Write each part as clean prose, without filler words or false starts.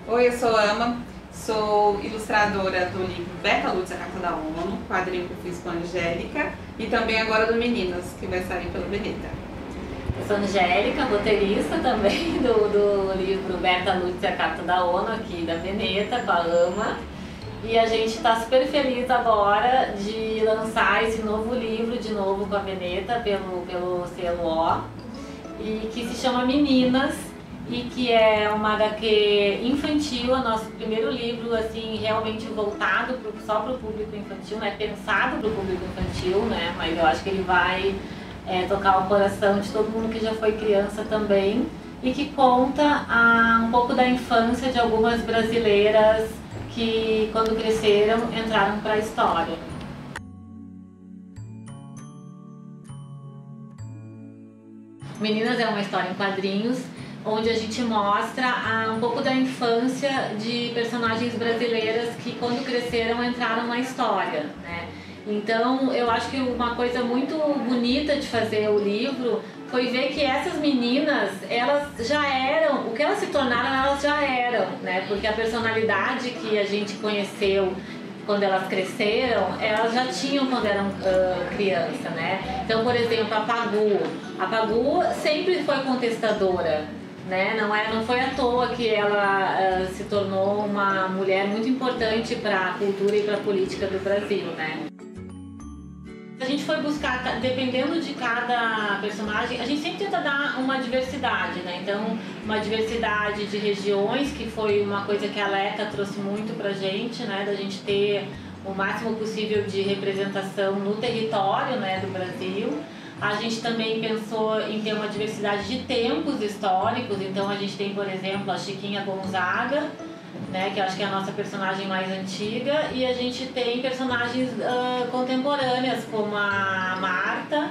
Oi, eu sou Ama, sou ilustradora do livro Berta Lutz, a Carta da ONU, quadrinho que eu fiz com a Angélica, e também agora do Meninas, que vai sair pela Veneta. Eu sou Angélica, roteirista também do livro Berta Lutz, a Carta da ONU, aqui da Veneta, com a Ama. E a gente está super feliz agora de lançar esse novo livro de novo com a Veneta pelo selo O, e que se chama Meninas, e que é uma HQ infantil, é o nosso primeiro livro assim realmente voltado só para o público infantil, né? Pensado para o público infantil, né? Mas eu acho que ele vai tocar o coração de todo mundo que já foi criança também, e que conta um pouco da infância de algumas brasileiras que, quando cresceram, entraram para a história. Meninas é uma história em quadrinhos, onde a gente mostra um pouco da infância de personagens brasileiras que, quando cresceram, entraram na história, né? Então, eu acho que uma coisa muito bonita de fazer o livro foi ver que essas meninas, elas já eram, o que elas se tornaram, elas já eram, né? Porque a personalidade que a gente conheceu quando elas cresceram, elas já tinham quando eram criança, né? Então, por exemplo, a Pagu sempre foi contestadora, né? Não foi à toa que ela se tornou uma mulher muito importante para a cultura e para a política do Brasil, né? A gente foi buscar, dependendo de cada personagem, a gente sempre tenta dar uma diversidade, né? Então, uma diversidade de regiões, que foi uma coisa que a Leca trouxe muito pra gente, né? Da gente ter o máximo possível de representação no território, né, do Brasil. A gente também pensou em ter uma diversidade de tempos históricos, então a gente tem, por exemplo, a Chiquinha Gonzaga, né, que eu acho que é a nossa personagem mais antiga, e a gente tem personagens contemporâneas, como a Marta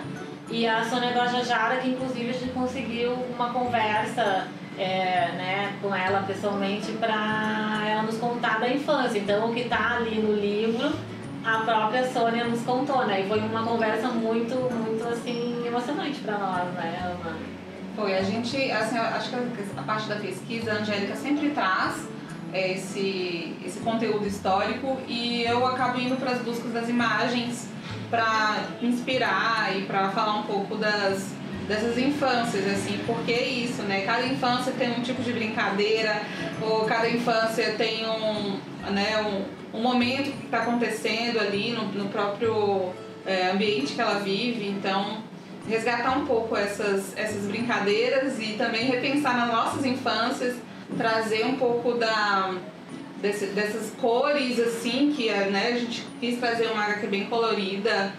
e a Sônia Guajajara, que inclusive a gente conseguiu uma conversa né, com ela pessoalmente para ela nos contar da infância. Então, o que está ali no livro, a própria Sônia nos contou, né? E foi uma conversa muito assim, emocionante para nós, né, Ana? Foi, a gente, assim, acho que a parte da pesquisa, a Angélica sempre traz esse conteúdo histórico, e eu acabo indo para as buscas das imagens para inspirar e para falar um pouco dessas infâncias, assim, porque é isso, né? Cada infância tem um tipo de brincadeira, ou cada infância tem um momento que está acontecendo ali no próprio ambiente que ela vive. Então, resgatar um pouco essas brincadeiras e também repensar nas nossas infâncias, trazer um pouco dessas cores, assim, que né, a gente quis trazer uma HQ bem colorida.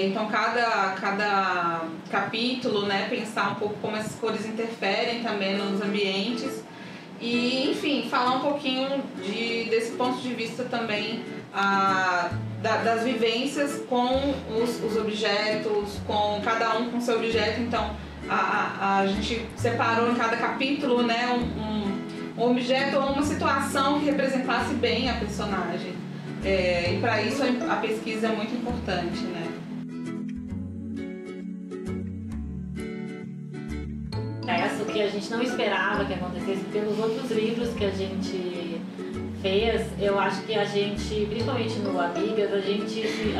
Então cada capítulo, né, pensar um pouco como essas cores interferem também nos ambientes, e enfim, falar um pouquinho desse ponto de vista também das vivências com os objetos, com cada um com seu objeto. Então a gente separou em cada capítulo, né, um objeto ou uma situação que representasse bem a personagem. E para isso a pesquisa é muito importante, né? Isso que a gente não esperava que acontecesse, porque nos outros livros que a gente fez, eu acho que a gente, principalmente no Amigas, a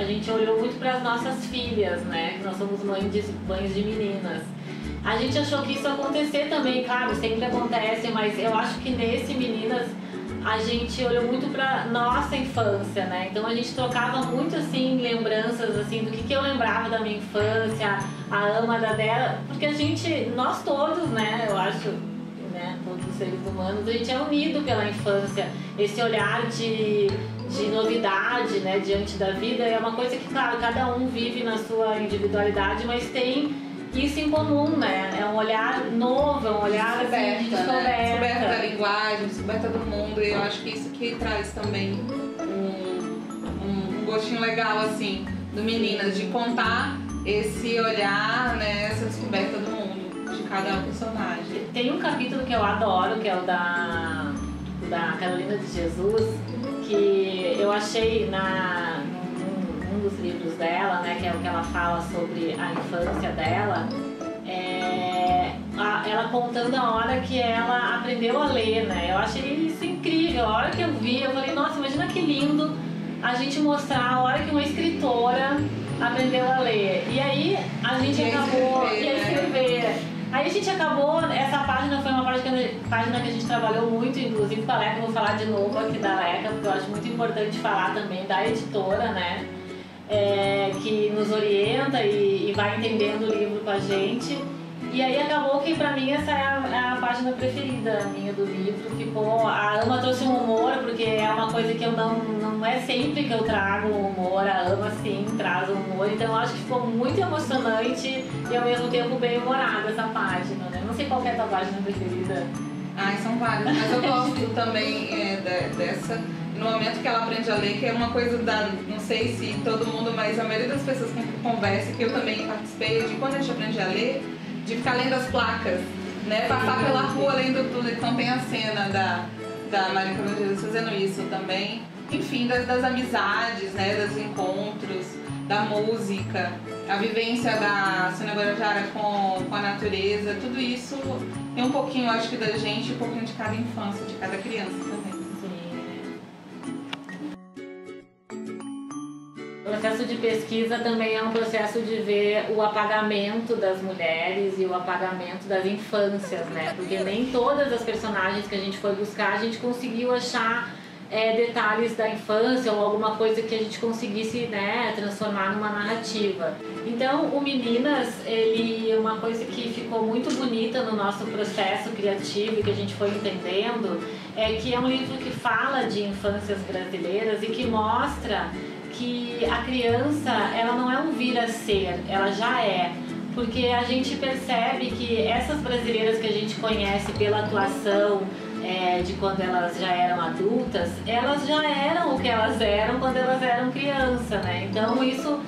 gente olhou muito para as nossas filhas, né? Nós somos mães de meninas. A gente achou que isso ia acontecer também, claro, sempre acontece, mas eu acho que nesse Meninas a gente olhou muito pra nossa infância, né? Então a gente trocava muito, assim, lembranças, assim, do que eu lembrava da minha infância, a Ama da dela, porque nós todos, né, eu acho, né, todos os seres humanos, a gente é unido pela infância. Esse olhar de novidade, né, diante da vida é uma coisa que, claro, cada um vive na sua individualidade, mas tem isso em comum, né? É um olhar novo, é um olhar assim, de descoberta. Né? Descoberta da linguagem, descoberta do mundo, e eu acho que isso que traz também um gostinho legal, assim, do Meninas, de contar esse olhar, né, essa descoberta do mundo de cada personagem. Tem um capítulo que eu adoro, que é o da Carolina de Jesus, que eu achei num dos livros dela, né, que é o que ela fala sobre a infância dela. Ela contando a hora que ela aprendeu a ler, né? Eu achei isso incrível. A hora que eu vi, eu falei, nossa, imagina que lindo a gente mostrar a hora que uma escritora aprendeu a ler. E aí a gente acabou a escrever. Aí a gente acabou, essa página foi uma página que a gente trabalhou muito, inclusive com a Leca. Eu vou falar de novo aqui da Leca, porque eu acho muito importante falar também da editora, né? Que nos orienta e vai entendendo o livro com a gente. E aí acabou que pra mim essa é a página preferida minha do livro. Ficou, a Ama trouxe um humor, porque é uma coisa que eu não é sempre que eu trago humor, a Ama sim traz humor, então eu acho que ficou muito emocionante e ao mesmo tempo bem humorada essa página, né? Não sei qual é a tua página preferida. Ai, são várias, mas eu gosto também dessa. No momento que ela aprende a ler, que é uma coisa não sei se todo mundo, mas a maioria das pessoas com que conversa, que eu também participei, de quando a gente aprende a ler, de ficar lendo as placas, né? Passar pela rua lendo tudo. Então tem a cena da Maria Carolina de Jesus fazendo isso também. Enfim, das amizades, né? Dos encontros, da música, a vivência da Sônia Guajajara com a natureza, tudo isso tem um pouquinho, acho que, da gente, um pouquinho de cada infância, de cada criança também. O processo de pesquisa também é um processo de ver o apagamento das mulheres e o apagamento das infâncias, né? Porque nem todas as personagens que a gente foi buscar, a gente conseguiu achar detalhes da infância ou alguma coisa que a gente conseguisse, né, transformar numa narrativa. Então, o Meninas, uma coisa que ficou muito bonita no nosso processo criativo e que a gente foi entendendo, é que é um livro que fala de infâncias brasileiras e que mostra que a criança, ela não é um vir a ser, ela já é. Porque a gente percebe que essas brasileiras que a gente conhece pela atuação de quando elas já eram adultas, elas já eram o que elas eram quando elas eram criança, né? Então isso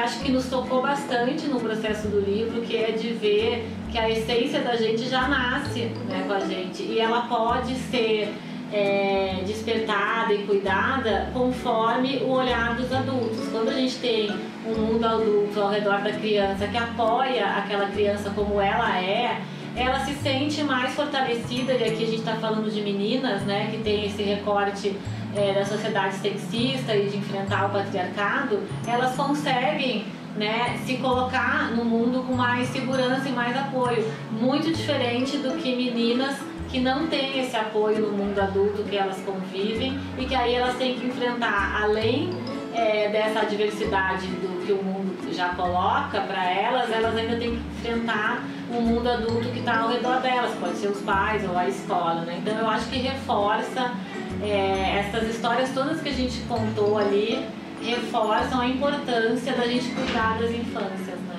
acho que nos tocou bastante no processo do livro, que é de ver que a essência da gente já nasce, né, com a gente. E ela pode ser despertada e cuidada conforme o olhar dos adultos. Quando a gente tem um mundo adulto ao redor da criança que apoia aquela criança como ela se sente mais fortalecida, e aqui a gente está falando de meninas, né, que tem esse recorte da sociedade sexista e de enfrentar o patriarcado, elas conseguem, né, se colocar no mundo com mais segurança e mais apoio, muito diferente do que meninas que não têm esse apoio no mundo adulto que elas convivem e que aí elas têm que enfrentar, além dessa adversidade do que o mundo já coloca para elas ainda têm que enfrentar o mundo adulto que está ao redor delas, pode ser os pais ou a escola, né? Então eu acho que reforça essas histórias todas que a gente contou ali, reforçam a importância da gente cuidar das infâncias, né?